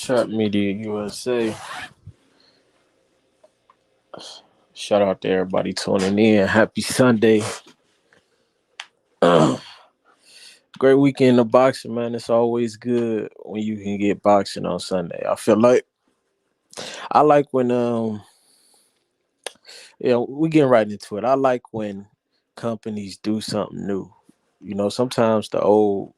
Trap Media USA. Shout out to everybody tuning in. Happy Sunday. Great weekend of boxing, man. It's always good when you can get boxing on Sunday. I feel like I like when we getting right into it. I like when companies do something new. Sometimes the old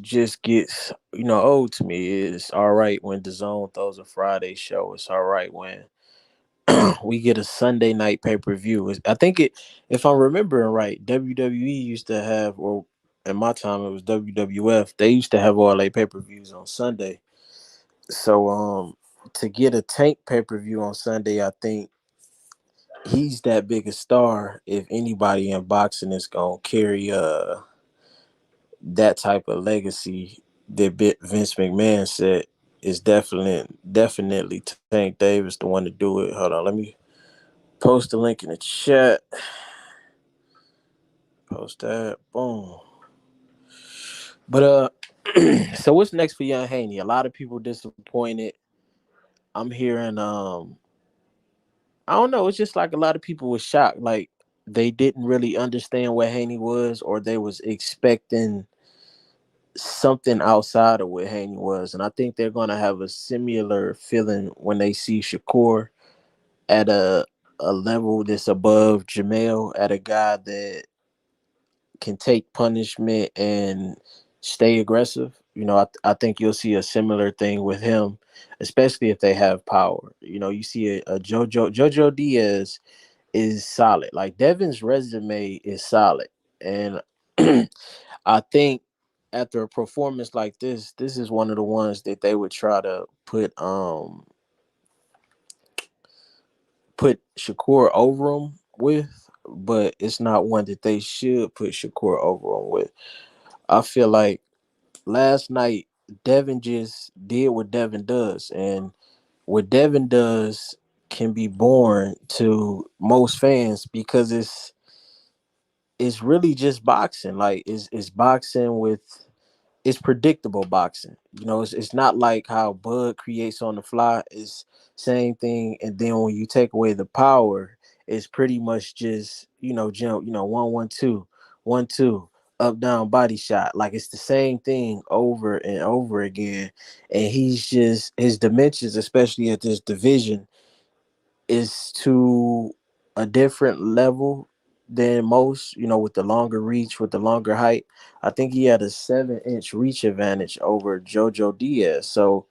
just gets old to me. It's all right when the zone throws a Friday show. It's all right when we get a Sunday night pay per view. I think if I'm remembering right, WWE used to have, or in my time it was WWF. They used to have all their pay per views on Sunday. So to get a Tank pay per view on Sunday, I think he's that big a star. If anybody in boxing is gonna carry that type of legacy that Vince McMahon said, is definitely Tank Davis the one to do it. Hold on, let me post the link in the chat. Post that. Boom. But so what's next for Young Haney? A lot of people disappointed. I'm hearing I don't know, it's just like a lot of people were shocked. Like they didn't really understand what Haney was, or they was expecting something outside of what Haney was. And I think they're gonna have a similar feeling when they see Shakur at a level that's above Jamel, at a guy that can take punishment and stay aggressive. I think you'll see a similar thing with him, especially if they have power. You see a Jojo Diaz is solid. Like Devin's resume is solid, and I think after a performance like this is one of the ones that they would try to put Shakur over him with, but it's not one that they should put Shakur over him with. I feel like last night Devin just did what Devin does, and what Devin does can be boring to most fans because it's really just boxing. Like it's boxing with it's predictable boxing. It's not like how Bud creates on the fly. It's same thing, and then when you take away the power, it's pretty much just jump. 1-1-2, 1-2, up down body shot. Like it's the same thing over and over again. And he's just his dimensions, especially at this division, is to a different level than most, with the longer reach, with the longer height. I think he had a 7-inch reach advantage over Jojo Diaz. So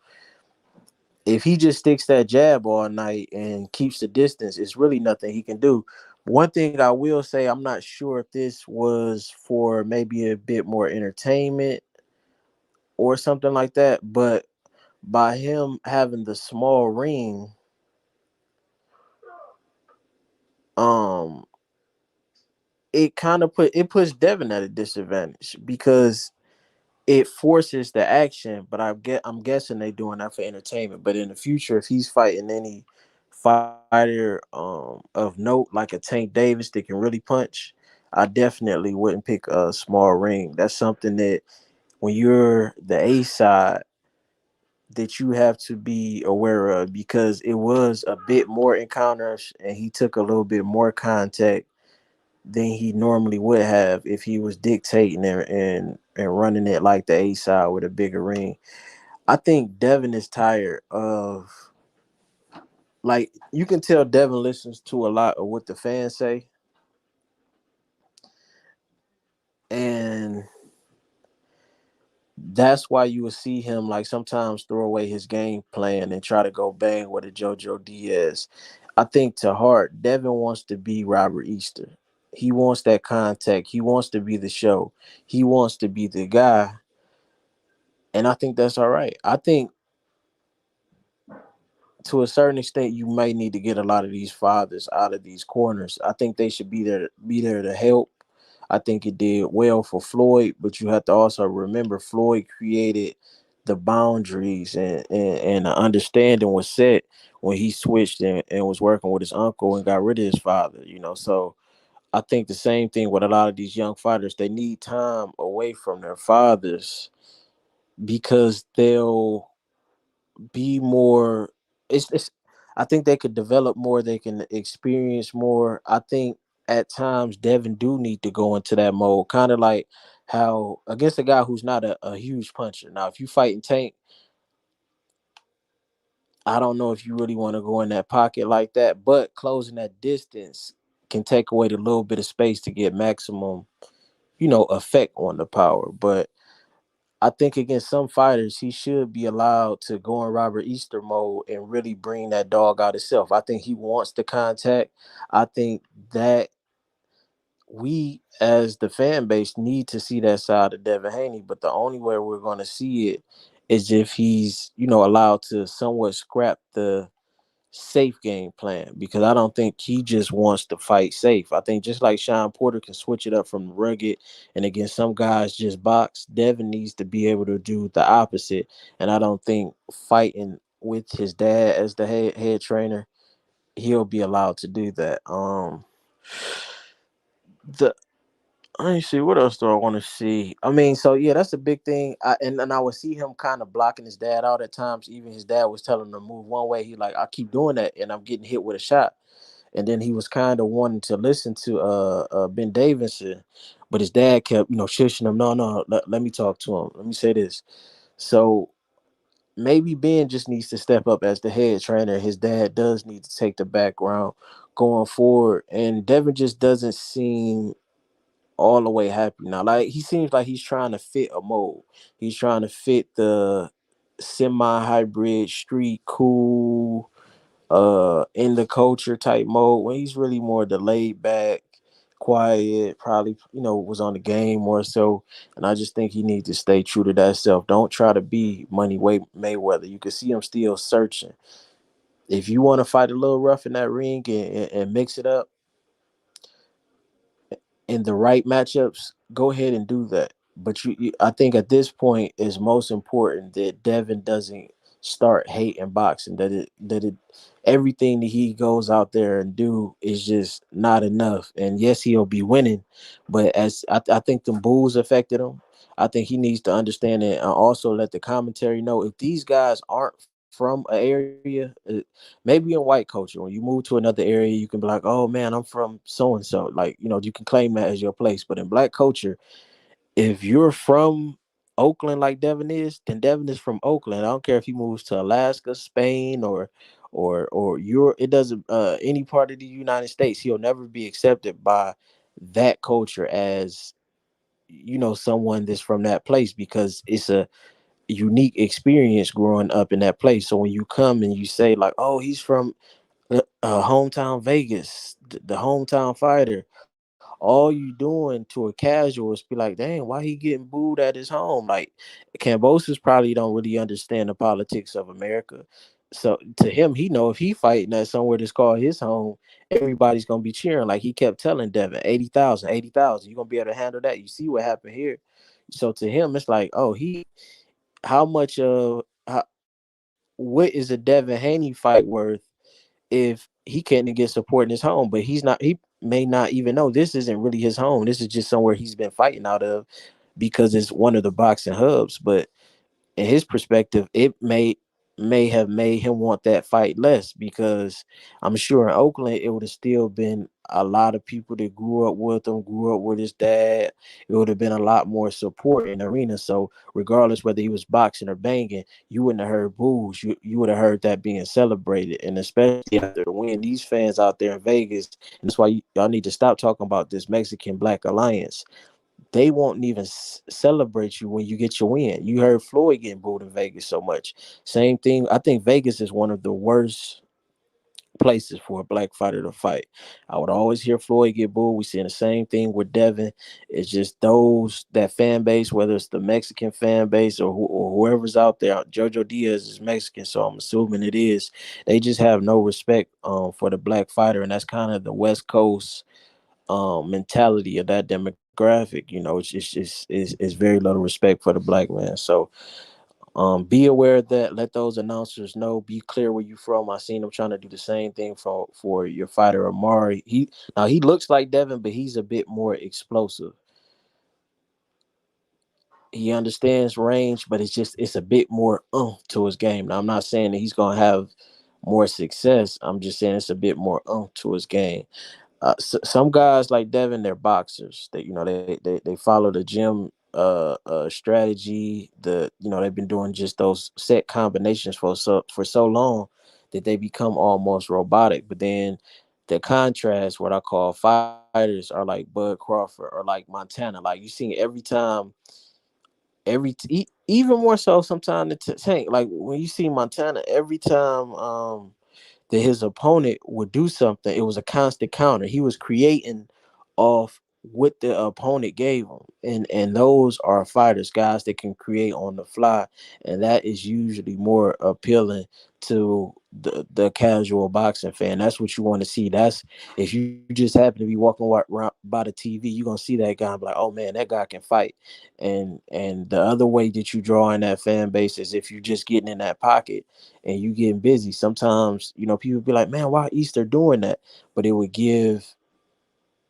if he just sticks that jab all night and keeps the distance, it's really nothing he can do. One thing I will say, I'm not sure if this was for maybe a bit more entertainment or something like that, but by him having the small ring, um it kind of puts Devin at a disadvantage because it forces the action. But I'm guessing they doing that for entertainment. But in the future, if he's fighting any fighter of note like a Tank Davis that can really punch, I definitely wouldn't pick a small ring. That's something that when you're the A side that you have to be aware of, because it was a bit more encounters and he took a little bit more contact than he normally would have if he was dictating and running it like the A side with a bigger ring. I think Devin is tired of, like, you can tell Devin listens to a lot of what the fans say, and that's why you will see him like sometimes throw away his game plan and try to go bang with a Jojo Diaz. I think to heart, Devin wants to be Robert Easter. He wants that contact. He wants to be the show. He wants to be the guy. And I think that's all right. I think to a certain extent you might need to get a lot of these fathers out of these corners. I think they should be there to help. I think it did well for Floyd, but you have to also remember Floyd created the boundaries, and the understanding was set when he switched and was working with his uncle and got rid of his father. So I think the same thing with a lot of these young fighters. They need time away from their fathers because they'll be more. It's I think they could develop more. They can experience more. I think at times Devin do need to go into that mode, kind of like how against a guy who's not a huge puncher. Now, if you fighting Tank, I don't know if you really want to go in that pocket like that, but closing that distance can take away the little bit of space to get maximum, effect on the power. But I think against some fighters, he should be allowed to go in Robert Easter mode and really bring that dog out himself. I think he wants the contact. I think that we, as the fan base, need to see that side of Devin Haney. But the only way we're going to see it is if he's, allowed to somewhat scrap the safe game plan, because I don't think he just wants to fight safe. I think just like Sean Porter can switch it up from rugged and against some guys just box, Devin needs to be able to do the opposite. And I don't think fighting with his dad as the head trainer, he'll be allowed to do that. The Let me see, what else do I want to see. I mean, so yeah, that's a big thing. And I would see him kind of blocking his dad out at times. Even his dad was telling him to move one way. He like, I keep doing that, and I'm getting hit with a shot. And then he was kind of wanting to listen to Ben Davidson, but his dad kept shushing him. No, no, let me talk to him. Let me say this. So maybe Ben just needs to step up as the head trainer. His dad does need to take the background going forward, and Devin just doesn't seem all the way happy now. Like he seems like he's trying to fit a mold. He's trying to fit the semi-hybrid street cool in the culture type mode when he's really more the laid back, quiet, probably was on the game more so. And I just think he needs to stay true to that self. Don't try to be Mayweather. You can see him still searching. If you want to fight a little rough in that ring and mix it up in the right matchups, go ahead and do that. But I think at this point, it's most important that Devin doesn't start hating boxing. That everything that he goes out there and do is just not enough. And yes, he'll be winning, but as I think the bulls affected him. I think he needs to understand it and also let the commentary know if these guys aren't from an area, maybe in white culture, when you move to another area, you can be like, oh man, I'm from so and so. Like, you can claim that as your place. But in black culture, if you're from Oakland like Devin is, then Devin is from Oakland. I don't care if he moves to Alaska, Spain, or your it doesn't any part of the United States, he'll never be accepted by that culture as someone that's from that place, because it's a unique experience growing up in that place. So when you come and you say like, "Oh, he's from hometown Vegas, the hometown fighter," all you doing to a casual is be like, "Dang, why he getting booed at his home?" Like, Cambosis probably don't really understand the politics of America. So to him, he know if he fighting at somewhere that's called his home, everybody's gonna be cheering. Like he kept telling Devin, 80,000, 80,000. You gonna be able to handle that? You see what happened here. So to him, it's like, oh, how much what is a Devin Haney fight worth if he can't get support in his home? But he may not even know this isn't really his home. This is just somewhere he's been fighting out of because it's one of the boxing hubs. But in his perspective, it may have made him want that fight less, because I'm sure in Oakland it would have still been a lot of people that grew up with him, grew up with his dad. It would have been a lot more support in the arena. So regardless whether he was boxing or banging, you wouldn't have heard boos. You would have heard that being celebrated. And especially after the win, these fans out there in Vegas, and that's why y'all need to stop talking about this Mexican Black Alliance. They won't even celebrate you when you get your win. You heard Floyd getting booed in Vegas so much. Same thing. I think Vegas is one of the worst places for a black fighter to fight. I would always hear Floyd get booed. We seeing the same thing with Devin. It's just that fan base, whether it's the Mexican fan base or whoever's out there. Jojo Diaz is Mexican, so I'm assuming it is. They just have no respect for the black fighter, and that's kind of the West Coast mentality of that demographic. It's very little respect for the black man. So be aware of that. Let those announcers know. Be clear where you from. I seen them trying to do the same thing for your fighter Amari. He looks like Devin, but he's a bit more explosive. he understands range, but it's a bit more to his game. Now I'm not saying that he's gonna have more success. I'm just saying it's a bit more to his game. Some guys like Devin, they're boxers. They follow the gym strategy. They've been doing just those set combinations for so long that they become almost robotic. But then the contrast, what I call fighters, are like Bud Crawford or like Montana. Like you see every time, even more so sometimes the Tank. Like when you see Montana, every time that his opponent would do something, it was a constant counter. He was creating off what the opponent gave him. And those are fighters, guys that can create on the fly. And that is usually more appealing to the casual boxing fan. That's what you want to see. That's if you just happen to be walking around by the TV, you're gonna see that guy and be like, oh man, that guy can fight. And the other way that you draw in that fan base is if you're just getting in that pocket and you getting busy. Sometimes, people be like, man, why Easter doing that? But it would give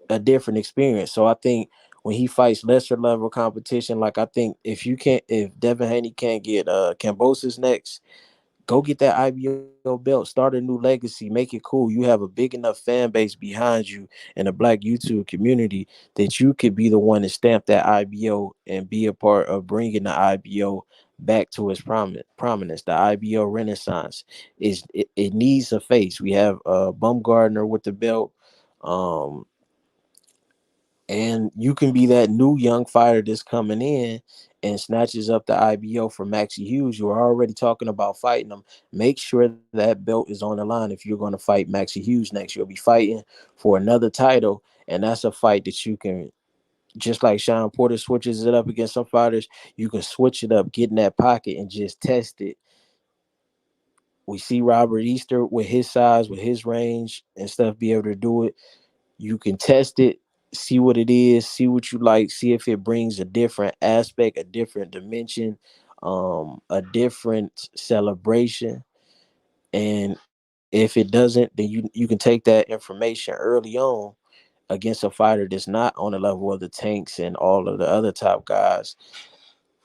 a different experience. So I think when he fights lesser level competition, like I think if Devin Haney can't get Cambosis next, go get that IBO belt, start a new legacy, make it cool. You have a big enough fan base behind you and a black YouTube community that you could be the one to stamp that IBO and be a part of bringing the IBO back to its prominence. The IBO Renaissance it needs a face. We have Bumgardner with the belt. Um, and you can be that new young fighter that's coming in and snatches up the IBO from Maxie Hughes. You're already talking about fighting him. Make sure that belt is on the line if you're going to fight Maxie Hughes next. You'll be fighting for another title, and that's a fight that you can, just like Sean Porter switches it up against some fighters, you can switch it up, get in that pocket, and just test it. We see Robert Easter with his size, with his range and stuff, be able to do it. You can test it, see what it is, see what you like, see if it brings a different aspect, a different dimension, a different celebration. And if it doesn't, then you can take that information early on against a fighter that's not on the level of the Tanks and all of the other top guys,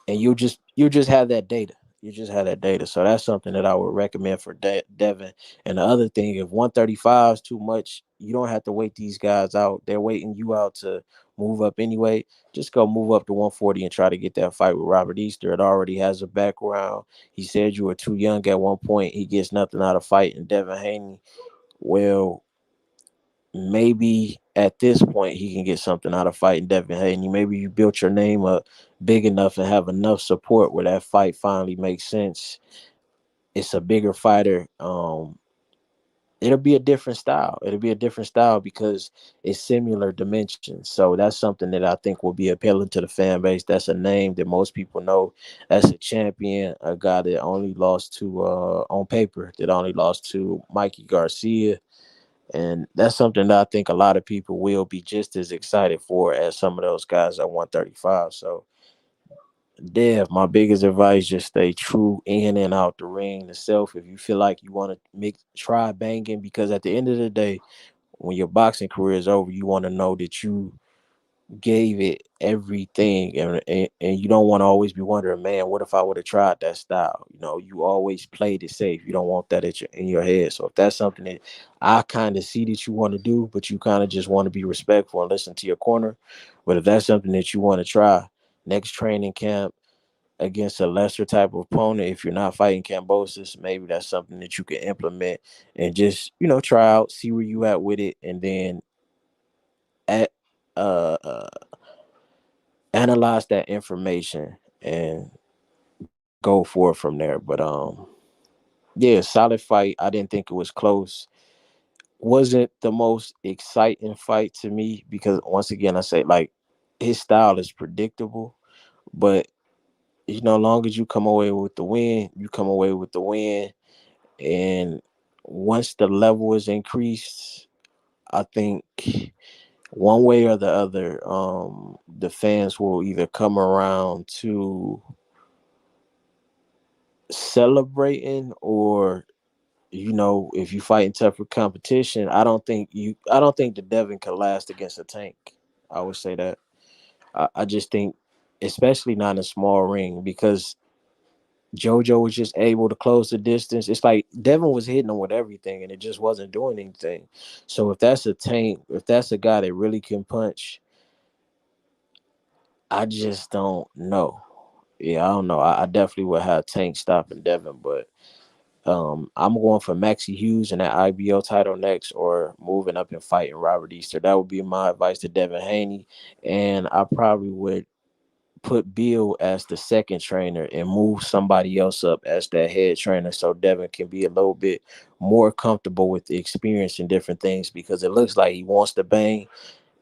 and you'll just have that data. You just have that data. So that's something that I would recommend for Devin. And the other thing, if 135 is too much, you don't have to wait these guys out. They're waiting you out to move up anyway. Just go move up to 140 and try to get that fight with Robert Easter. It already has a background. He said you were too young at one point. He gets nothing out of fighting Devin Haney. Well, maybe at this point he can get something out of fighting Devin Haney. Maybe you built your name up big enough and have enough support where that fight finally makes sense. It's a bigger fighter. It'll be a different style. It'll be a different style because it's similar dimensions. So that's something that I think will be appealing to the fan base. That's a name that most people know. That's a champion, a guy that only lost to on paper, that only lost to Mikey Garcia. And that's something that I think a lot of people will be just as excited for as some of those guys at 135. So, Dev, my biggest advice, just stay true in and out the ring to self. If you feel like you want to try banging, because at the end of the day, when your boxing career is over, you want to know that you gave it everything, and you don't want to always be wondering, man, what if I would have tried that style? You always played it safe. You don't want that in your head. So if that's something that I kind of see that you want to do, but you kind of just want to be respectful and listen to your corner, but if that's something that you want to try next training camp against a lesser type of opponent, if you're not fighting Cambosis, maybe that's something that you can implement and just try out, see where you at with it, and then at analyze that information and go for it from there. But yeah, solid fight. I didn't think it was close. Wasn't the most exciting fight to me because once again I say, like, his style is predictable, but long as you come away with the win, you come away with the win. And once the level is increased, I think one way or the other, the fans will either come around to celebrating, or if you fight in tougher competition, I don't think the Devin can last against a Tank. I would say that. I just think especially not in a small ring, because Jojo was just able to close the distance. It's like Devin was hitting him with everything, and it just wasn't doing anything. So if that's a tank, if that's a guy that really can punch, I just don't know. Yeah, I don't know. I definitely would have Tank stopping Devin, but I'm going for Maxie Hughes and that IBO title next, or moving up and fighting Robert Easter. That would be my advice to Devin Haney, and I probably would put Bill as the second trainer and move somebody else up as that head trainer, so Devin can be a little bit more comfortable with the experience and different things, because it looks like he wants to bang,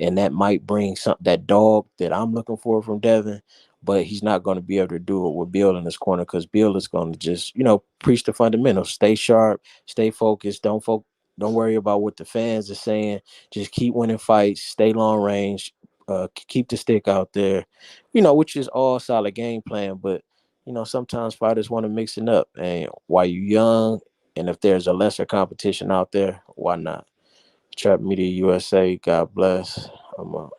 and that might bring some that dog that I'm looking for from Devin. But he's not going to be able to do it with Bill in his corner, because Bill is going to just preach the fundamentals: stay sharp, stay focused, don't worry about what the fans are saying. Just keep winning fights, stay long range, keep the stick out there, which is all solid game plan. But sometimes fighters want to mix it up, and while you're young, and if there's a lesser competition out there, why not? Trap Media USA. God bless. I'm